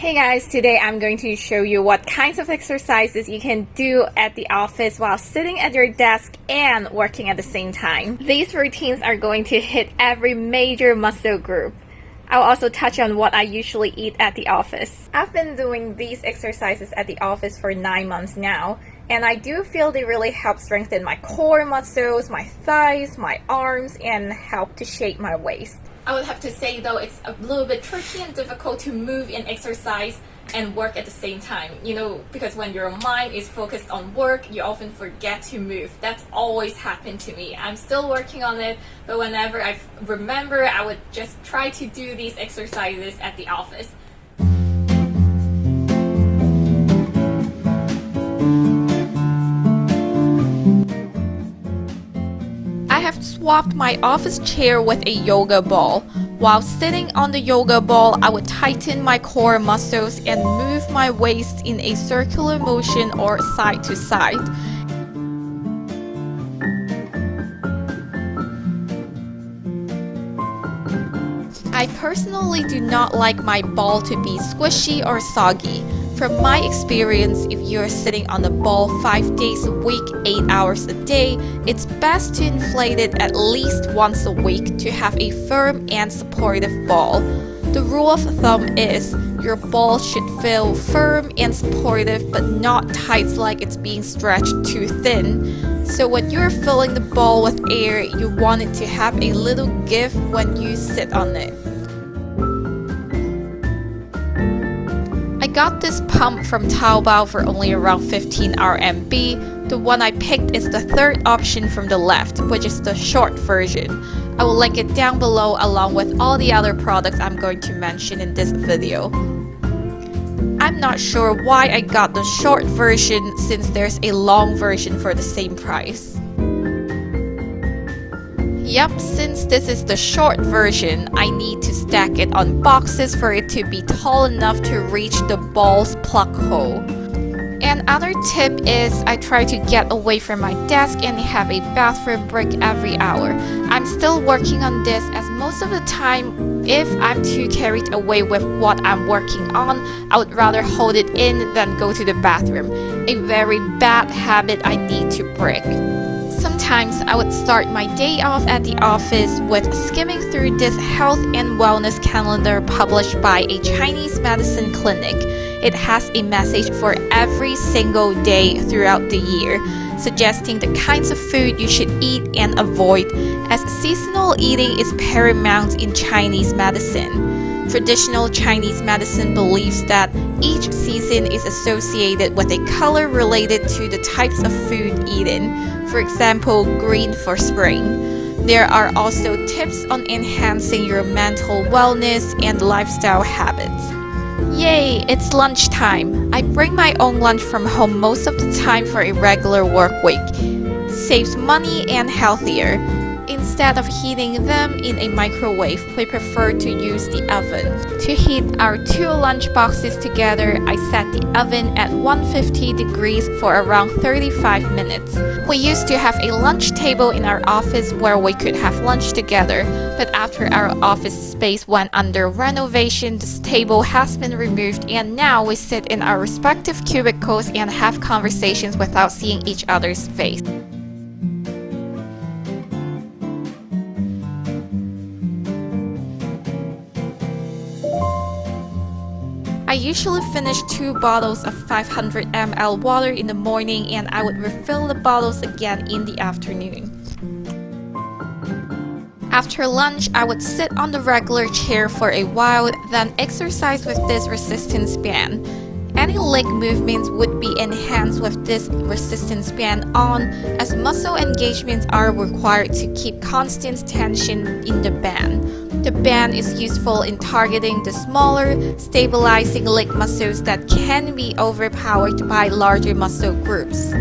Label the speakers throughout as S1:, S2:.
S1: Hey guys, today I'm going to show you what kinds of exercises you can do at the office while sitting at your desk and working at the same time. These routines are going to hit every major muscle group. I'll also touch on what I usually eat at the office. I've been doing these exercises at the office for 9 months now, and I do feel they really help strengthen my core muscles, my thighs, my arms, and help to shape my waist. I would have to say though, it's a little bit tricky and difficult to move and exercise and work at the same time. Because when your mind is focused on work, you often forget to move. That's always happened to me. I'm still working on it, but whenever I remember, I would just try to do these exercises at the office. I have swapped my office chair with a yoga ball. While sitting on the yoga ball, I would tighten my core muscles and move my waist in a circular motion or side to side. I personally do not like my ball to be squishy or soggy. From my experience, if you're sitting on the ball 5 days a week, 8 hours a day, it's best to inflate it at least once a week to have a firm and supportive ball. The rule of thumb is your ball should feel firm and supportive but not tight like it's being stretched too thin. So when you're filling the ball with air, you want it to have a little give when you sit on it. I got this pump from Taobao for only around 15 RMB. The one I picked is the third option from the left, which is the short version. I will link it down below along with all the other products I'm going to mention in this video. I'm not sure why I got the short version since there's a long version for the same price. Yep, since this is the short version, I need to stack it on boxes for it to be tall enough to reach the ball's plug hole. Another tip is I try to get away from my desk and have a bathroom break every hour. I'm still working on this as most of the time, if I'm too carried away with what I'm working on, I would rather hold it in than go to the bathroom. A very bad habit I need to break. Sometimes I would start my day off at the office with skimming through this health and wellness calendar published by a Chinese medicine clinic. It has a message for every single day throughout the year, suggesting the kinds of food you should eat and avoid, as seasonal eating is paramount in Chinese medicine. Traditional Chinese medicine believes that each season is associated with a color related to the types of food eaten. For example, green for spring. There are also tips on enhancing your mental wellness and lifestyle habits. Yay, it's lunchtime. I bring my own lunch from home most of the time for a regular work week. Saves money and healthier. Instead of heating them in a microwave, we prefer to use the oven. To heat our 2 lunch boxes together, I set the oven at 150 degrees for around 35 minutes. We used to have a lunch table in our office where we could have lunch together, but after our office space went under renovation, this table has been removed and now we sit in our respective cubicles and have conversations without seeing each other's face. I usually finish 2 bottles of 500 ml water in the morning and I would refill the bottles again in the afternoon. After lunch, I would sit on the regular chair for a while, then exercise with this resistance band. Any leg movements would be enhanced with this resistance band on, as muscle engagements are required to keep constant tension in the band. The band is useful in targeting the smaller, stabilizing leg muscles that can be overpowered by larger muscle groups.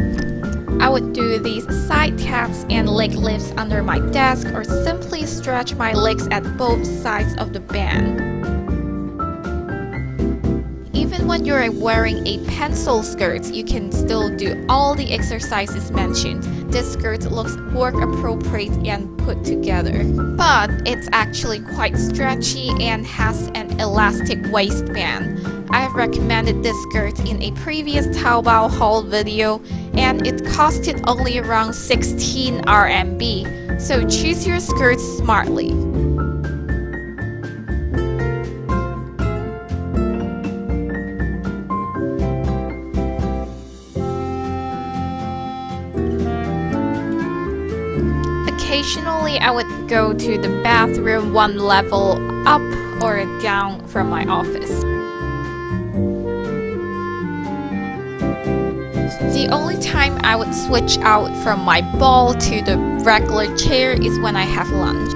S1: I would do these side taps and leg lifts under my desk or simply stretch my legs at both sides of the band. Even when you're wearing a pencil skirt, you can still do all the exercises mentioned. This skirt looks work appropriate and put together, but it's actually quite stretchy and has an elastic waistband. I have recommended this skirt in a previous Taobao haul video, and it costed only around 16 RMB, so choose your skirts smartly. Occasionally, I would go to the bathroom one level up or down from my office. The only time I would switch out from my ball to the regular chair is when I have lunch.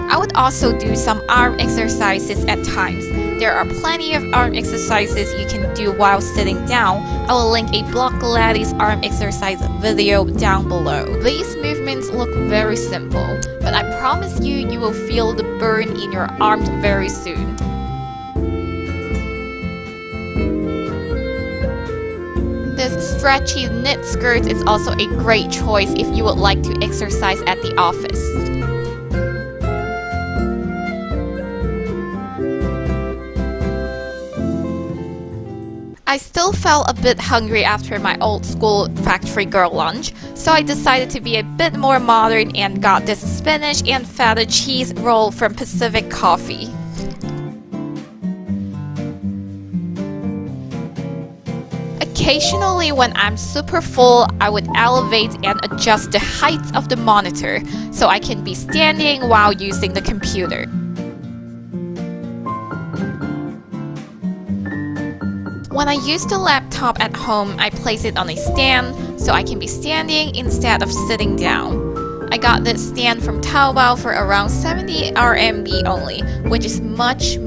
S1: I would also do some arm exercises at times. There are plenty of arm exercises you can do while sitting down. I will link a Blogilates arm exercise video down below. These movements look very simple, but I promise you will feel the burn in your arms very soon. This stretchy knit skirt is also a great choice if you would like to exercise at the office. I still felt a bit hungry after my old school factory girl lunch, so I decided to be a bit more modern and got this spinach and feta cheese roll from Pacific Coffee. Occasionally, when I'm super full, I would elevate and adjust the height of the monitor so I can be standing while using the computer. When I use the laptop at home, I place it on a stand so I can be standing instead of sitting down. I got this stand from Taobao for around 70 RMB only, which is much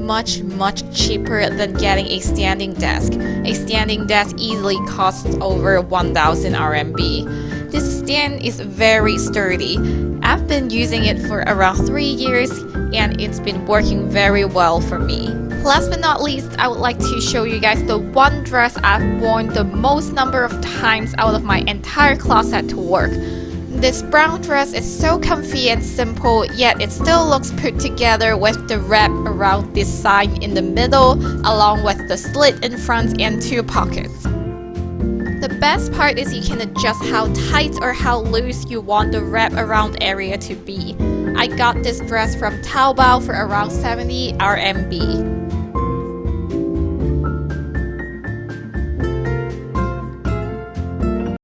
S1: cheaper than getting a standing desk. A standing desk easily costs over 1000 RMB. This stand is very sturdy. I've been using it for around 3 years and it's been working very well for me. Last but not least, I would like to show you guys the one dress I've worn the most number of times out of my entire closet to work. This brown dress is so comfy and simple, yet it still looks put together with the wrap around this side in the middle, along with the slit in front and 2 pockets. The best part is you can adjust how tight or how loose you want the wrap around area to be. I got this dress from Taobao for around 70 RMB.